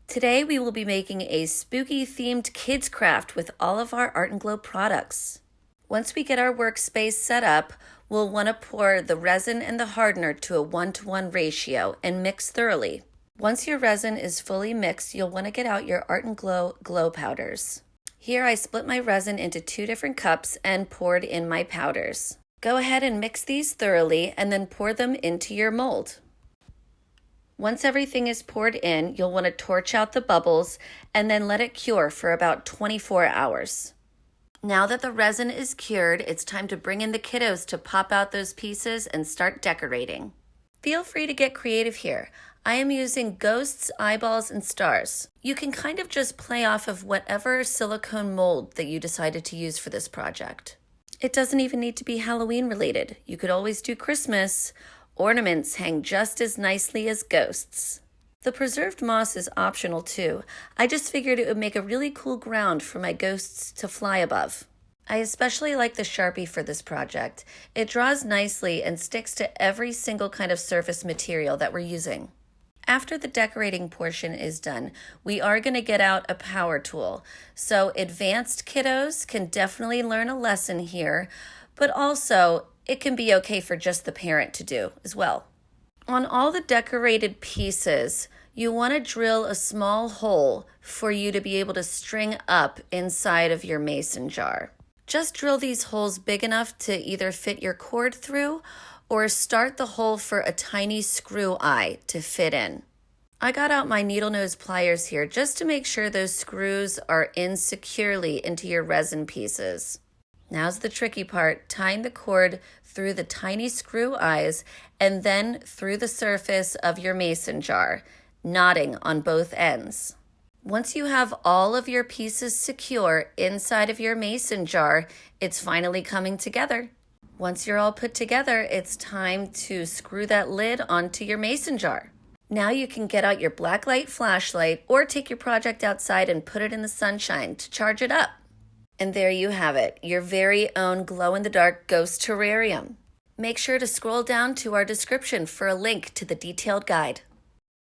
Today we will be making a spooky themed kids craft with all of our Art and Glow products. Once we get our workspace set up, we'll want to pour the resin and the hardener to a 1-to-1 ratio and mix thoroughly. Once your resin is fully mixed, you'll want to get out your Art and Glow glow powders. Here I split my resin into 2 different cups and poured in my powders. Go ahead and mix these thoroughly and then pour them into your mold. Once everything is poured in, you'll want to torch out the bubbles and then let it cure for about 24 hours. Now that the resin is cured, it's time to bring in the kiddos to pop out those pieces and start decorating. Feel free to get creative here. I am using ghosts, eyeballs, and stars. You can kind of just play off of whatever silicone mold that you decided to use for this project. It doesn't even need to be Halloween related. You could always do Christmas. Ornaments hang just as nicely as ghosts. The preserved moss is optional too. I just figured it would make a really cool ground for my ghosts to fly above. I especially like the Sharpie for this project. It draws nicely and sticks to every single kind of surface material that we're using. After the decorating portion is done, we are going to get out a power tool. So advanced kiddos can definitely learn a lesson here, but also it can be okay for just the parent to do as well. On all the decorated pieces, you want to drill a small hole for you to be able to string up inside of your mason jar. Just drill these holes big enough to either fit your cord through or start the hole for a tiny screw eye to fit in. I got out my needle nose pliers here just to make sure those screws are in securely into your resin pieces. Now's the tricky part, tying the cord through the tiny screw eyes and then through the surface of your mason jar, knotting on both ends. Once you have all of your pieces secure inside of your mason jar, it's finally coming together. Once you're all put together, it's time to screw that lid onto your mason jar. Now you can get out your blacklight flashlight or take your project outside and put it in the sunshine to charge it up. And there you have it, your very own glow-in-the-dark ghost terrarium. Make sure to scroll down to our description for a link to the detailed guide.